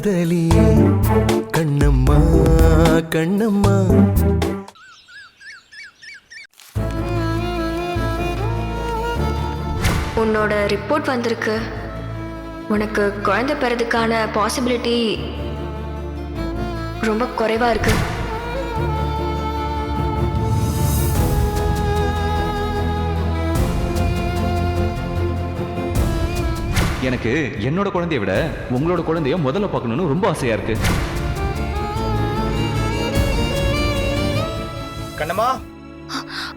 காதலியே கண்ணம்மா கண்ணம்மா. உன்னோட ரிப்போர்ட் வந்திருக்கு. உனக்கு குழந்தை பிறதுக்கான பாசிபிலிட்டி ரொம்ப குறைவா இருக்கு. எனக்கு என்னோட குழந்தைய விட உங்களோட குழந்தைய முதல்ல பார்க்கணும்னு ரொம்ப ஆசையா இருக்கு. கண்ணம்மா.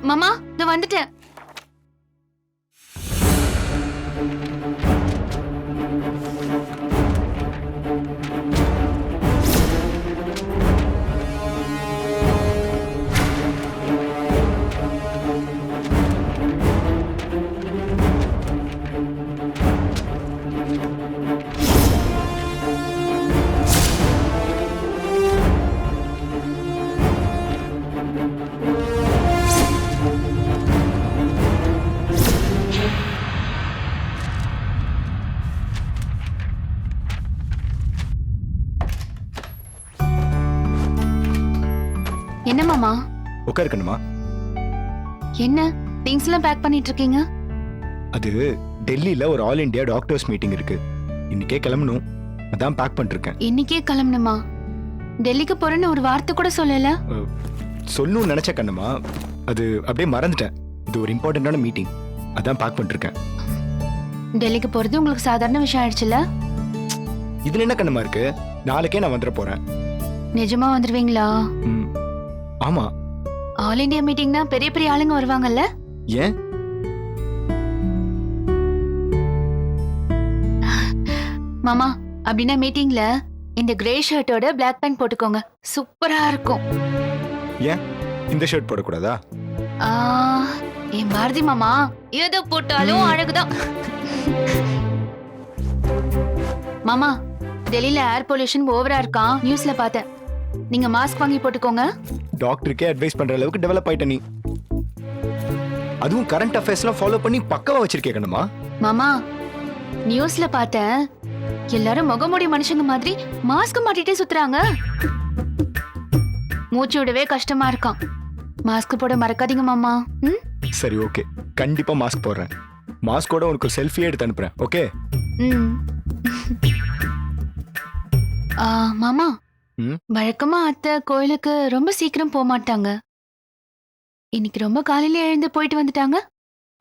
மாமா நான் வந்துட்டேன். என்ன மாமா? உட்காரு கண்ணம்மா. என்ன திங்ஸ் எல்லாம் பேக் பண்ணிட்டு இருக்கீங்க? அது டெல்லியில ஒரு ஆல் இந்தியா டாக்டர்ஸ் மீட்டிங் இருக்கு. இன்னைக்கே கிளம்பணும். அதான் பேக் பண்ணிருக்கேன். இன்னைக்கே கிளம்பணுமா? டெல்லிக்கு போறேன்னு ஒரு வார்த்தை கூட சொல்லல. சொல்லணும்னு நினைச்ச கண்ணம்மா, அது அப்படியே மறந்துட்டேன். இது ஒரு இம்பார்ட்டன்டான மீட்டிங், அதான் பேக் பண்ணிருக்கேன். டெல்லிக்கு போறது உங்களுக்கு சாதாரண விஷயம் ஆயிடுச்சுல? இதுல என்ன கண்ணம்மா இருக்கு? நாளைக்கே நான் வந்துட போறேன். நிஜமா வந்துருவீங்களா? ஆமா. ஆல் இந்தியா மீட்டிங்னா பெரிய பெரிய ஆளுங்க வருவாங்கல்ல? ஏன்? மாமா அப்படின்னா மீட்டிங்ல இந்த கிரே ஷர்ட்டோட பிளாக் பேண்ட் போட்டுக்கோங்க, சூப்பரா இருக்கும். ஏன் இந்த ஷர்ட் போடக்கூடாதா? என் பாரதி மாமா ஏதோ போட்டாலும் அழகுதான். மாமா டெல்லியில ஏர் பொல்யூஷன் ஓவரா இருக்கான், நியூஸ்ல பார்த்தேன். நீங்க மாஸ்க் வாங்கி போட்டுக்கோங்க. டாக்டருக்கே அட்வைஸ் பண்ற அளவுக்கு டெவலப் ஆயிட்ட நீ. அதுவும் கரண்ட் அஃபேர்ஸ்லாம் ஃபாலோ பண்ணி பக்கவா வச்சிருக்கே கண்ணம்மா. மாமா நியூஸ்ல பார்த்தேன், எல்லாரும் முகமூடி மனுஷங்க மாதிரி மாஸ்க் மாட்டிட்டே சுத்துறாங்க. மூச்சு விடவே கஷ்டமா இருக்கான். மாஸ்க் போட மறக்காதீங்க மாமா. சரி ஓகே, கண்டிப்பா மாஸ்க் போடுறேன். மாஸ்கோட உனக்கு செல்ஃபி எடுத்து அனுப்புறேன். ஓகே? மாமா வழக்கமா அத்தை கோயிலுக்கு ரொம்ப சீக்கிரம் போக மாட்டாங்க. இன்னைக்கு ரொம்ப காலையில எழுந்து போயிட்டு வந்துட்டாங்க.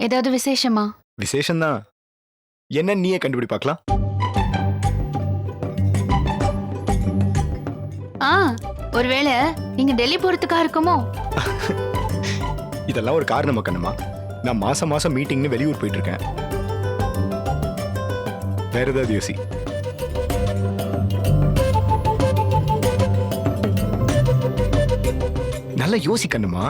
ஏதாவது விசேஷமா? விசேஷம்தான். என்ன நீயே கண்டுபிடி பார்க்கலாம். ஒருவேளை நீங்க டெல்லி போறதுக்கா இருக்குமோ? இதெல்லாம் ஒரு காரணமா கண்ணம்மா? நான் மாசம் மாசம் மீட்டிங்னு வெளியூர் போயிட்டு இருக்கேன். வேற ஏதாவது யோசி. நல்லா யோசி கண்ணம்மா.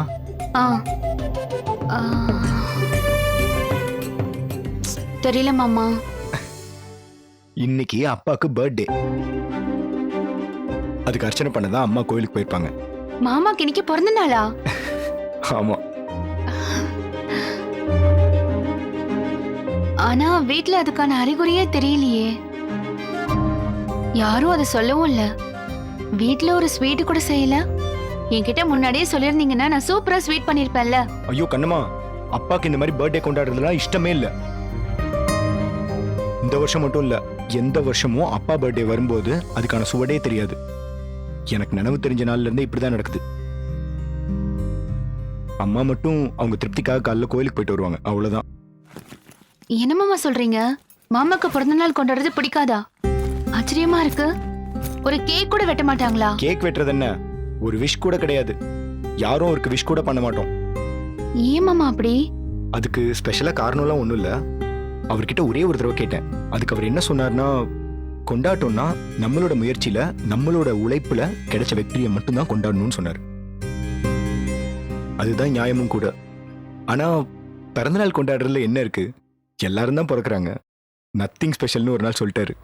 தெரியல மாமா. இன்னைக்கு அப்பாக்கு பர்த்டே. அதுக்கு அர்ச்சனை பண்ணதான் அம்மா கோயிலுக்கு போயிருப்பாங்க. மாமாக்கு இன்னைக்கு பிறந்த நாளா? ஆமா. ஆனா வீட்ல அதுக்கான அறிகுறியே தெரியலையே. யாரும் அதை சொல்லவும் இல்ல. வீட்ல ஒரு ஸ்வீட் கூட செய்யல. என்கிட்ட முன்னாடியே சொல்லிருந்தீங்கன்னா நான் சூப்பரா ஸ்வீட் பண்ணிருப்பேன்ல. ஐயோ கண்ணம்மா, அப்பாக்கு இந்த மாதிரி பர்த்டே கொண்டாடுறதுலாம் இஷ்டமே இல்ல. இந்த வருஷம் மட்டும் இல்ல, எந்த வருஷமும் அப்பா பர்த்டே வரும்போது அதுக்கான சுவடே தெரியாது. எனக்கு நினைவு தெரிஞ்ச நாள்ல இருந்தே இப்படிதான் நடக்குது. அம்மா மட்டும் அவங்க திருப்திக்காக காலைல கோயிலுக்கு போயிட்டு வருவாங்க, அவ்வளவுதான். என்ன மாமா சொல்றீங்க? மாமாக்கு பிறந்த நாள் கொண்டாடுறது பிடிக்காதா? ஆச்சரியமா இருக்கு. ஒரு கேக் கூட வெட்ட மாட்டாங்களா? கேக் வெட்டுறது என்ன, ஒரு விஷ் கூட கிடையாது. யாரும் அவருக்கு விஷ் கூட பண்ண மாட்டோம். ஏன் மாமா அப்படி? அதுக்கு ஸ்பெஷலா காரணம்லாம் ஒண்ணும் இல்ல. அவர்கிட்ட ஒரே ஒரு தடவை கேட்டேன். அதுக்கு அவர் என்ன சொன்னார்னா, கொண்டாட்டம்னா நம்மளோட முயற்சியில நம்மளோட உழைப்புல கிடைச்ச வெற்றியை மட்டும்தான் கொண்டாடணும்னு சொன்னார். அதுதான் நியாயமும் கூட. ஆனா பிறந்தநாள் கொண்டாடுறதுல என்ன இருக்கு, எல்லாரும் தான் பிறக்கிறாங்க. நத்திங் ஸ்பெஷல்னு ஒரு நாள் சொல்லிட்டாரு.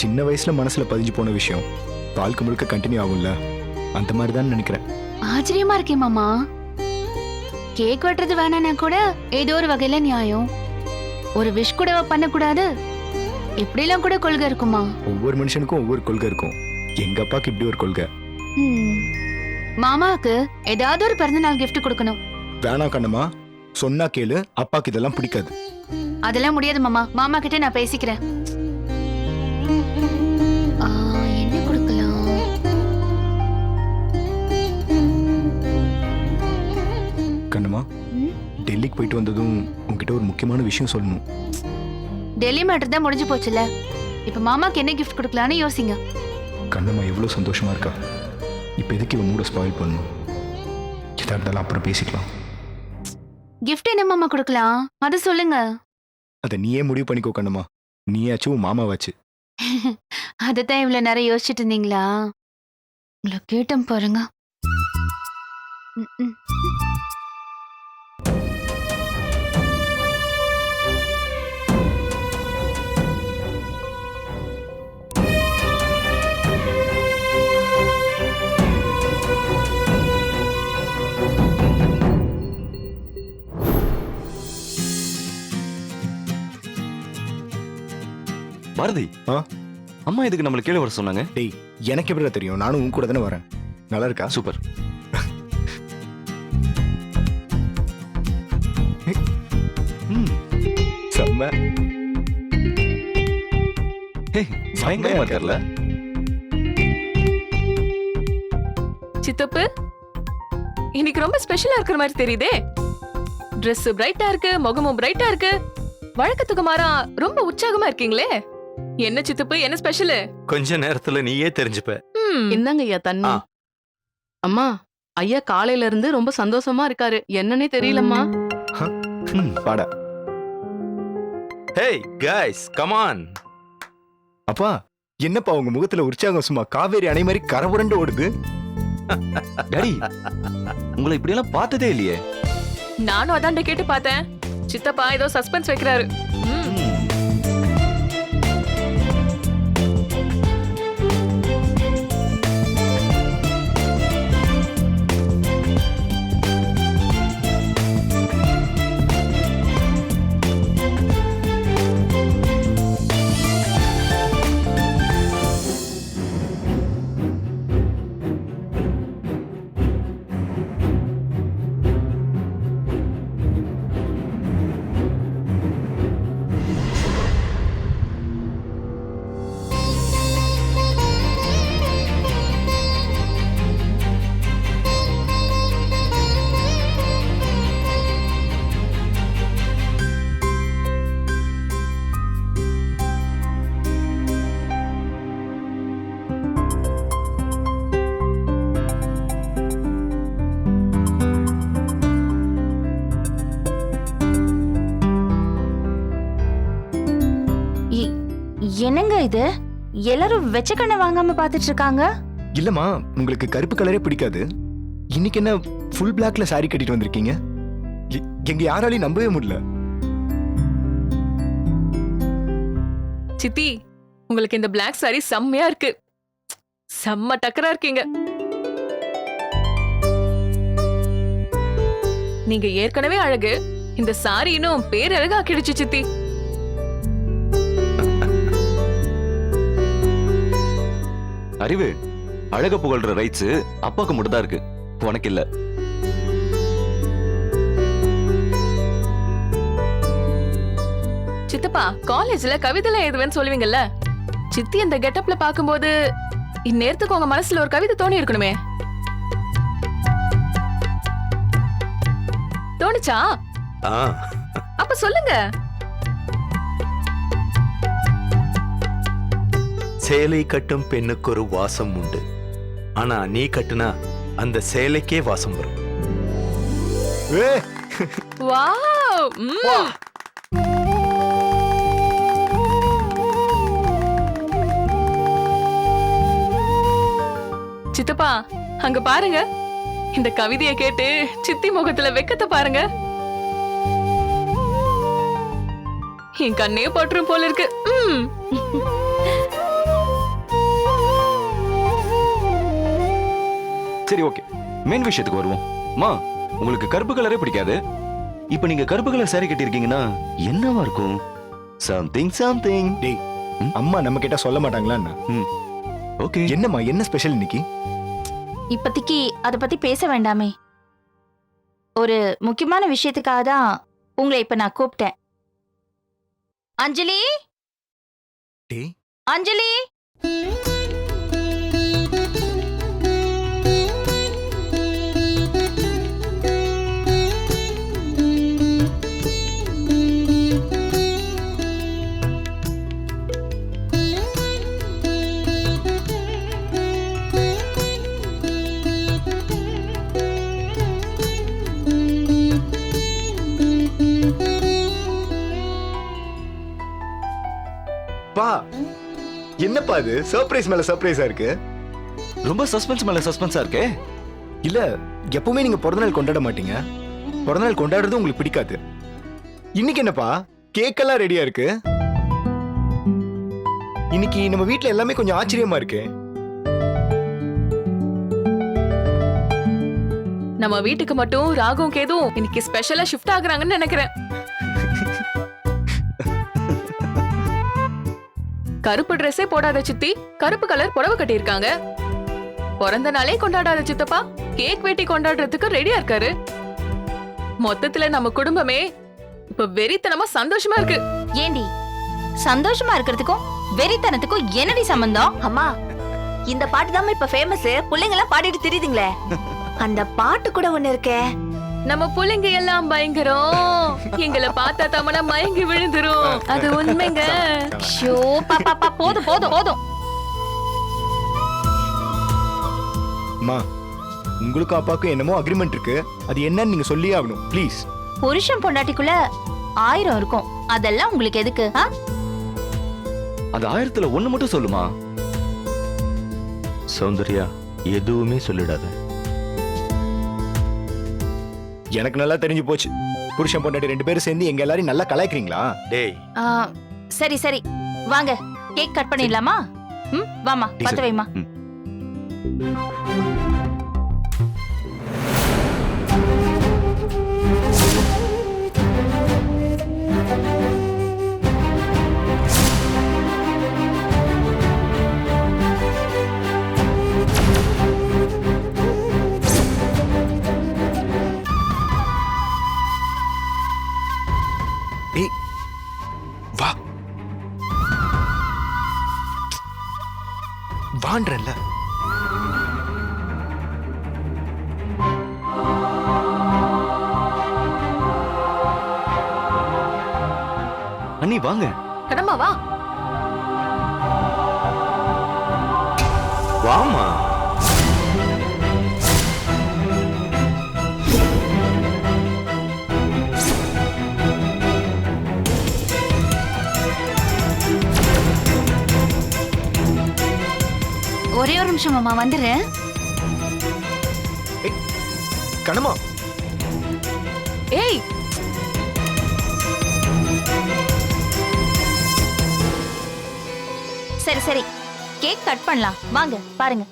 சின்ன வயசுல மனசுல பதிஞ்சு போன விஷயம் வாழ்க்கை முழுக்க கண்டினியூ ஆகும்ல, அந்த மாதிரி தான் நினைக்கிறேன். ஆச்சரியமா இருக்கே மாமா. கேக் வெட்டுறது வேணான்னா கூட ஏதோ ஒரு வகையில நியாயம். ஒரு விஷ் கூட பண்ணக்கூடாது. இப்படிலாம் கூட கொள்கை இருக்குமா? ஒவ்வொரு மனுஷனுக்கும் ஒவ்வொரு கொள்கை இருக்கும். எங்க அப்பாக்கு இப்படி ஒரு கொள்கை. ம். மாமாவுக்கு ஏதாவது ஒரு பிறந்தநாள் gift கொடுக்கணும். வேணா கண்ணம்மா, சொன்னா கேளு. அப்பாக்கு இதெல்லாம் பிடிக்காது. அதெல்லாம் முடியாது மாமா. மாமா கிட்ட நான் பேசிக்கிறேன். ஆ, என்ன கொடுக்கலாம்? கண்ணம்மா, ம்? டெல்லிக்கு போயிட்டு வந்ததும் உங்ககிட்ட ஒரு முக்கியமான விஷயம் சொல்லணும். டெல்லி மேட்டர் தான் முடிஞ்சு போச்சுல. இப்ப மாமாக்கு என்ன gift கொடுக்கலாம்னு யோசிங்க. கண்ணம்மா எவ்வளவு சந்தோஷமா இருக்கா. இப்ப எதுக்கு இவன் மூட ஸ்பாயில் பண்ணணும்? எதா இருந்தாலும் அப்புறம் பேசிக்கலாம். gift என்ன மாமா கொடுக்கலாம்? அது சொல்லுங்க. அதை நீயே முடிவு பண்ணிக்கோ கண்ணம்மா. நீயாச்சும் உன் மாமாவாச்சு. அதத்தான் இவ்வளவு நேரம் யோசிச்சுட்டு இருந்தீங்களா? உங்களை கேட்டேன் பாருங்க. ம், ம். பாரதி, ஆ? அம்மா இதுக்கு நம்மள கீழே வர சொன்னாங்க. டேய், எனக்கு எப்படிடா தெரியும்? நானும் உன் கூட தானே வரேன். நல்லா இருக்கா? சூப்பர். ம், செம்ம. ஹே, பயங்கரமா இருக்கார்ல. சித்தப்பு, இன்னைக்கு ரொம்ப ஸ்பெஷலா இருக்கிற மாதிரி தெரியுதே. Dress பிரைட்டா இருக்கு, முகமும் பிரைட்டா இருக்கு. வழக்கத்துக்கு மாறா ரொம்ப உற்சாகமா இருக்கீங்களே. என்ன சித்தப்பு, என்ன ஸ்பெஷல்? கொஞ்ச நேரத்துல நீயே தெரிஞ்சுப்ப. என்னங்க ஐயா தண்ணி? அம்மா, ஐயா காலையில இருந்து ரொம்ப சந்தோஷமா இருக்காரு. என்னன்னே தெரியலம்மா. பாடா. Hey guys, come on. அப்பா, என்னப்பா உங்க முகத்துல உற்சாகம் சும்மா காவேரி அணை மாதிரி கரபுரண்டு ஓடுது. டாடி, உங்களை இப்படி எல்லாம் பார்த்ததே இல்லையே. நானும் அதாண்ட கேட்டு பார்த்தேன். சித்தப்பா ஏதோ சஸ்பென்ஸ் வைக்கிறாரு. என்னங்க இது? எல்லாரும் வெச்ச கண்ணை வாங்காம பாத்துட்டு இருக்காங்க. இல்லம்மா, உங்களுக்கு கருப்பு கலரே பிடிக்காது. இன்னைக்கு என்ன ஃபுல் பிளாக்ல சாரி கட்டிட்டு வந்திருக்கீங்க? எங்க யாராலையும் நம்பவே முடியல. சித்தி, உங்களுக்கு இந்த Black saree செம்மையா இருக்கு. செம்ம டக்கரா இருக்கீங்க. நீங்க ஏற்கனவே அழகு. இந்த சாரி இன்னும் பேரழகா ஆக்கிடுச்சு சித்தி. அறிவு, அழக புகழ்ற ரைட்ஸ் அப்பாக்கு மட்டும் தான் இருக்கு, உனக்கு இல்ல. சித்தப்பா, காலேஜ்ல கவிதைல எழுதுவேன்னு சொல்லுவீங்கல்ல. சித்தி இந்த கெட்டப்ல பாக்கும்போது இந்நேரத்துக்கு உங்க மனசுல ஒரு கவிதை தோணி இருக்கணுமே. தோணுச்சா? அப்ப சொல்லுங்க. சேலை கட்டும் பெண்ணுக்கு ஒரு வாசம் உண்டு. ஆனா நீ கட்டுனா அந்த சேலைக்கே வாசம் வரும். வாவ்! சித்தப்பா, அங்க பாருங்க. இந்த கவிதையை கேட்டு சித்தி முகத்துல வெக்கத்தை பாருங்க. என் கண்ணே பற்றும் போல இருக்கு. சரி, ஓகே, மெயின் விஷயத்துக்கு வருவோம். மா, உங்களுக்கு கருப்பு கலரே பிடிக்காது. இப்ப நீங்க கருப்பு கலர் சாரி கட்டி இருக்கீங்கன்னா என்னவா இருக்கும்? Something something. டேய், அம்மா நம்ம கிட்ட சொல்ல மாட்டாங்களா என்ன? ஓகே. என்னம்மா என்ன ஸ்பெஷல் இன்னைக்கு? இப்போதைக்கு அத பத்தி பேச வேண்டாமே. ஒரு முக்கியமான விஷயத்துக்காக தான் உங்களை இப்ப நான் கூப்பிட்டேன். அஞ்சலி, டேய் அஞ்சலி. பா, என்னப்பா இது சர்ப்ரைஸ் மேல சர்ப்ரைஸா இருக்கு? ரொம்ப சஸ்பென்ஸ் மேல சஸ்பென்ஸா இருக்கே. இல்ல, எப்பவுமே நீங்க பிறந்தநாள் கொண்டாட மாட்டீங்க. பிறந்தநாள் கொண்டாடுறது உங்களுக்கு பிடிக்காது. இன்னைக்கு என்னப்பா கேக்கெல்லாம் ரெடியா இருக்கு? இன்னைக்கு நம்ம வீட்ல எல்லாமே கொஞ்சம் ஆச்சரியமா இருக்கு. நம்ம வீட்டுக்கு மட்டும் ராகும் கேதும் இன்னைக்கு ஸ்பெஷலா ஷிஃப்ட் ஆகுறாங்கன்னு நினைக்கிறேன். கருப்பு ட்ரெஸ்ஸே போடாத சித்தி கருப்பு கலர் புடவை கட்டியிருக்காங்க. பிறந்த நாளே கொண்டாடாத சித்தப்பா கேக் வெட்டி கொண்டாடுறதுக்கு ரெடியா இருக்காரு. மொத்தத்துல நம்ம குடும்பமே இப்ப வெறித்தனமா சந்தோஷமா இருக்கு. ஏண்டி, சந்தோஷமா இருக்கிறதுக்கும் வெறித்தனத்துக்கும் என்னடி சம்பந்தம்? அம்மா, இந்த பாட்டு தான் இப்ப ஃபேமஸ். பிள்ளைங்க எல்லாம் பாடிட்டு தெரியுதுங்களே. அந்த பாட்டு கூட ஒண்ணு இருக்கே. நம்ம புள்ளைங்க எல்லாம் பயங்கரம், எங்களை பார்த்தா தமனா மயங்கி விழுந்துரும். அது உண்மைங்க. ஷோ, பாப்பா போதும் போதும் போதும். அம்மா, உங்களுக்கு அப்பாவுக்கும் என்னமோ அக்ரிமெண்ட் இருக்கு. அது என்னன்னு நீங்க சொல்லியே ஆகணும் ப்ளீஸ். புருஷன் பொண்டாட்டிக்குள்ள 1000 இருக்கும். அதெல்லாம் உங்களுக்கு எதுக்கு? அது 1000த்துல 1 மட்டும் சொல்லுமா. சௌந்தர்யா, எதுவுமே சொல்லிடாத. எனக்கு நல்லா தெரிஞ்சு போச்சு. புருஷன் பொண்டாட்டி 2 பேரும் சேர்ந்து எங்க எல்லாரையும் நல்லா கலாய்க்கிறீங்களா? டேய், சரி சரி, வாங்க கேக் கட் பண்ணிடலாமா? வாமா, பத்த வைமா. ஏய், வா வான்றல்ல. அண்ணி வாங்க. கடமா வா. வாமா. ஒரே ஒரு நிமிஷம் மாமா, வந்துடுறேன். கணமா, ஏய், சரி சரி, கேக் கட் பண்ணலாம். வாங்க பாருங்க.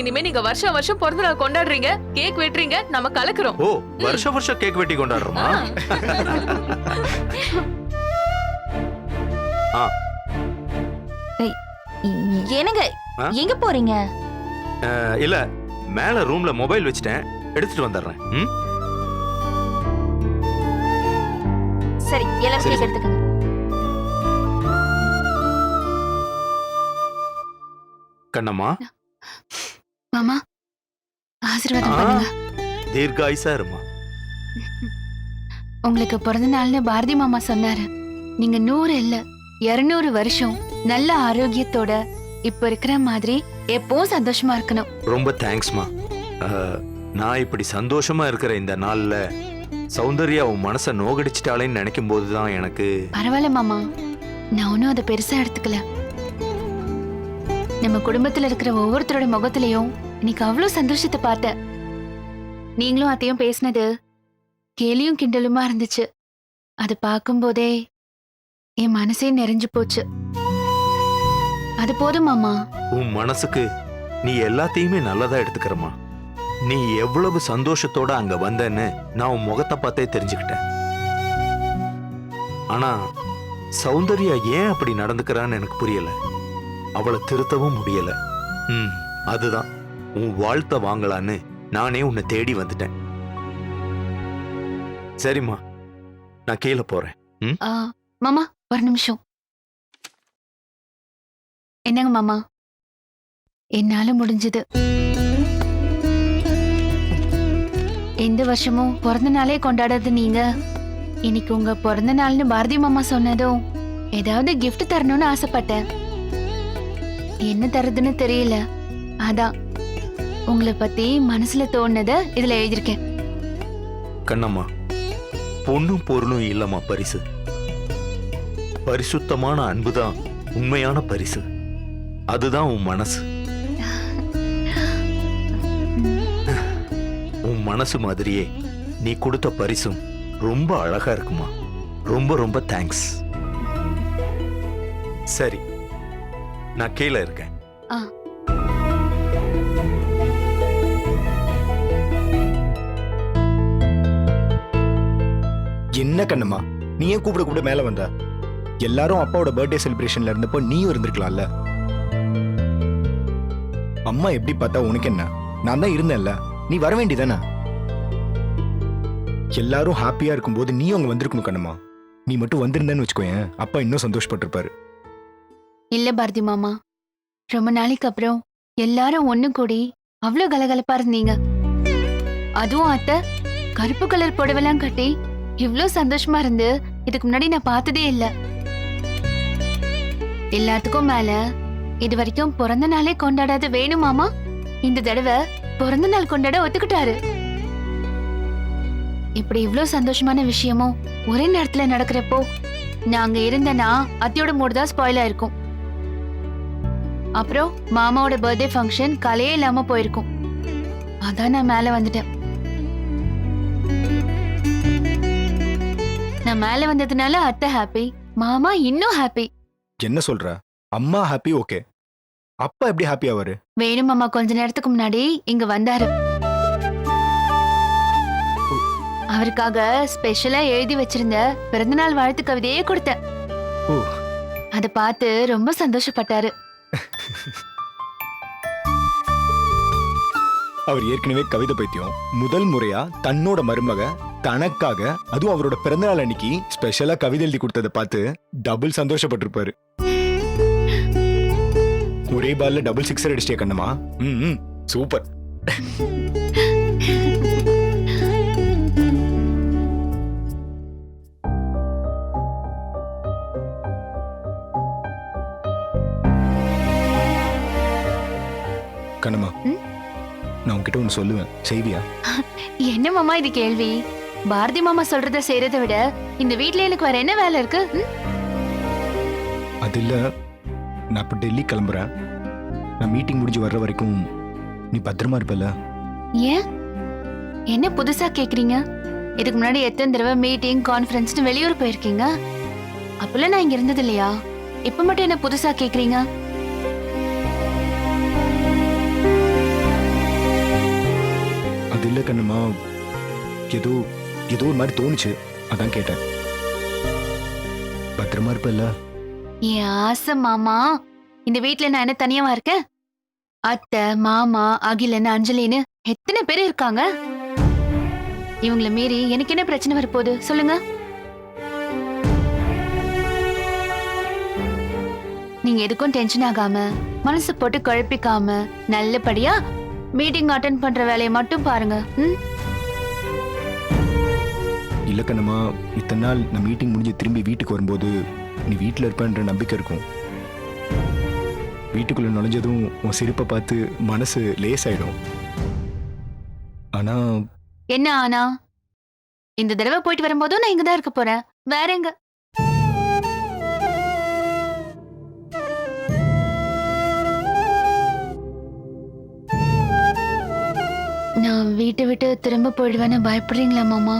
இனிமே நீங்க வருஷம் வருஷம் பிறந்த நாள் கொண்டாடுறீங்க, கேக் வெட்டுறீங்க, நம்ம கலக்குறோம். ஓ, வருஷம் வருஷம் கேக் வெட்டி கொண்டாடுறோமா? என்னங்க ஆ? எங்க போறீங்க? இல்ல, மேல ரூம்ல மொபைல் வச்சுட்டேன், எடுத்துட்டு வந்துடுறேன். ம்? சரி, எல்லாரும் சரி, கேக் எடுத்துக்கங்க. கண்ணம்மா, மாமா ஆசீர்வாதம் ஆ. பண்ணுங்க. தீர்காயுசா இருமா. உங்களுக்கு பிறந்த நாள்னு பாரதி மாமா சொன்னாரு. நீங்க 100 இல்ல 200 வருஷம் நல்ல ஆரோக்கியத்தோட இப்ப இருக்கிற மாதிரி எப்பவும் சந்தோஷமா இருக்கணும். ரொம்ப தேங்க்ஸ்மா. நான் இப்படி சந்தோஷமா இருக்கிற இந்த நாள்ல சௌந்தர்யா உன் மனசை நோகடிச்சிட்டாளேன்னு நினைக்கும் போதுதான் எனக்கு பரவாயில்ல மாமா, நான் ஒன்னும் அதை பெருசா எடுத்துக்கல. நம்ம குடும்பத்துல இருக்கிற ஒவ்வொருத்தரோட முகத்திலையும் இன்னைக்கு அவ்வளவு சந்தோஷத்தை பார்த்தேன். நீங்களும் அத்தையும் பேசினது கேலியும் கிண்டலுமா இருந்துச்சு. அது பார்க்கும்போதே என் மனசே நிறைஞ்சு போச்சு. அது போதும் மாமா. உன் மனசுக்கு நீ எல்லாத்தையுமே நல்லதா எடுத்துக்கிறமா. நீ எவ்வளவு சந்தோஷத்தோட அங்க வந்தேன்னு நான் உன் முகத்தை பார்த்தே தெரிஞ்சுக்கிட்டேன். ஆனா சௌந்தர்யா ஏன் அப்படி நடந்துக்கிறான்னு எனக்கு புரியல. அவளை திருத்தவும் முடியல. அதுதான் உன் வாழ்த்தை வாங்கலான்னு நானே உன்னை தேடி வந்துட்டேன். சரிம்மா, நான் கீழே போறேன். மாமா ஒரு நிமிஷம். என்னங்க மாமா, என்னால முடிஞ்சது. எந்த வருஷமும் பிறந்த நாளே கொண்டாடாது நீங்க, இன்னைக்கு உங்க பிறந்த நாள்னு பாரதி மாமா சொன்னதும் ஏதாவது gift தரணும்னு ஆசைப்பட்டேன். என்ன தரதுன்னு தெரியல. அதான் உங்களை பத்தி மனசுல தோணுனத இதுல எழுதியிருக்கேன். கண்ணம்மா, பொண்ணும் பொருளும் இல்லம்மா பரிசு. பரிசுத்தமான அன்புதான் உண்மையான பரிசு. அதுதான் உன் மனசு. உன் மனசு மாதிரியே நீ கொடுத்த பரிசும் ரொம்ப அழகா இருக்குமா. ரொம்ப ரொம்ப தேங்க்ஸ். சரி, நான் கீழே இருக்கேன். என்ன கண்ணம்மா, நீ ஏன் கூப்பிட மேல வந்த? எல்லாரும் அப்பாவோட பர்த்டே செலிப்ரேஷன்ல இருந்தப்போ நீயும் இருந்திருக்கலாம்ல. அம்மா எப்படி பார்த்தா உனக்கு என்ன? நான் தான் இருந்தேன்ல, நீ வர வேண்டியதானே? எல்லாரும் ஹாப்பியா இருக்கும்போது நீ அங்க வந்திருக்கணும் கண்ணம்மா. நீ மட்டும் வந்திருந்தேன்னு வச்சுக்கோயேன், அப்பா இன்னும் சந்தோஷப்பட்டிருப்பாரு. இல்ல பாரதி மாமா, ரொம்ப நாளைக்கு அப்புறம் எல்லாரும் ஒண்ணு கூடி அவ்வளவு கலகலப்பா இருந்தீங்க. அதுவும் அத்தை கருப்பு கலர் புடவெல்லாம் கட்டி இவ்ளோ சந்தோஷமா இருந்து இதுக்கு முன்னாடி நான் பார்த்ததே இல்ல. எல்லாத்துக்கும் மேல இது வரைக்கும் பிறந்த நாளே கொண்டாடாத வேணும் மாமா இந்த தடவை பிறந்த நாள் கொண்டாட ஒத்துக்கிட்டாரு. இப்படி இவ்ளோ சந்தோஷமான விஷயமும் ஒரே நேரத்துல நடக்கிறப்போ நாங்க இருந்தனா அத்தையோட மூடு தான் ஸ்பாயில் ஆயிருக்கும். அப்புறம் மாமாவோட பர்த்டே ஃபங்க்ஷன் கலையே இல்லாம போயிருக்கும். அதான் நான் மேல வந்துட்டேன். நான் மேல வந்ததுனால அத்தை ஹாப்பி, மாமா இன்னும் ஹாப்பி. என்ன சொல்ற? அம்மா ஹாப்பி, ஓகே. அப்பா எப்படி ஹாப்பி ஆவாரு? வேணு மாமா கொஞ்ச நேரத்துக்கு முன்னாடி இங்க வந்தாரு. அவருக்காக ஸ்பெஷலா எழுதி வச்சிருந்த பிறந்தநாள் வாழ்த்து கவிதையே கொடுத்தேன். அத பார்த்து ரொம்ப சந்தோஷப்பட்டாரு. அவர் ஏற்கனவே கவிதை பைத்தியம். முதல் முறையா தன்னோட மருமக தனக்காக, அதுவும் அவரோட பிறந்தநாள் அன்னைக்கு ஸ்பெஷலா கவிதை எழுதி கொடுத்ததை பார்த்து டபுள் சந்தோஷப்பட்டிருப்பாரு. ஒரே பால்ல டபுள் சிக்ஸர் அடிச்சிட்டே கண்ணம்மா. சூப்பர். கண்ணம்மா, நான் உன்கிட்ட ஒன்னு சொல்லுவேன், செய்வியா? என்ன மாமா இது கேள்வி? பாரதி மாமா சொல்றத செய்யறதை விட இந்த வீட்ல எனக்கு வேற என்ன வேலை இருக்கு? அது இல்ல, நான் இப்ப டெல்லி கிளம்புறேன். நான் மீட்டிங் முடிஞ்சு வர்ற வரைக்கும் நீ பத்திரமா இருப்பல? ஏன் என்ன புதுசா கேக்குறீங்க? இதுக்கு முன்னாடி எத்தனை தடவை மீட்டிங் கான்ஃபரன்ஸ்னு வெளியூர் போயிருக்கீங்க. அப்பெல்லாம் நான் இங்க இருந்தது இல்லையா? இப்ப மட்டும் என்ன புதுசா கேக்குறீங்க? அது இல்ல கண்ணம்மா, ஏதோ ஏதோ ஒரு மாதிரி தோணுச்சு, அதான் கேட்டேன். பத்திரமா இருப்பல்ல? என் ஆசை மாமா, இந்த வீட்ல நான் என்ன தனியாவா இருக்கேன்? அத்தை, மாமா, அகிலன், அஞ்சலின்னு எத்தனை பேர் இருக்காங்க. இவங்கள மீறி எனக்கு என்ன பிரச்சனை வரப்போகுது சொல்லுங்க. நீங்க எதுக்கும் டென்ஷன் ஆகாம, மனசு போட்டு குழப்பிக்காம, நல்லபடியா மீட்டிங் அட்டென்ட் பண்ற வேலையை மட்டும் பாருங்க. ம்? இல்ல கண்ணம்மா, இத்தனை நாள் நான் மீட்டிங் முடிஞ்சு திரும்பி வீட்டுக்கு வரும்போது நீ வீட்டில் இருப்பன்ற நம்பிக்கை இருக்கும். வீட்டுக்குள்ள நுழைஞ்சதும் உன் சிரிப்பை பார்த்து மனசு லேசாயிடும். ஆனா என்ன ஆனா? இந்த தடவை போயிட்டு வரும்போதும் நான் இங்கதான் இருக்க போறேன். வேற எங்க? நான் வீட்டை விட்டு திரும்ப போயிடுவேன்னு பயப்படுறீங்களா மாமா?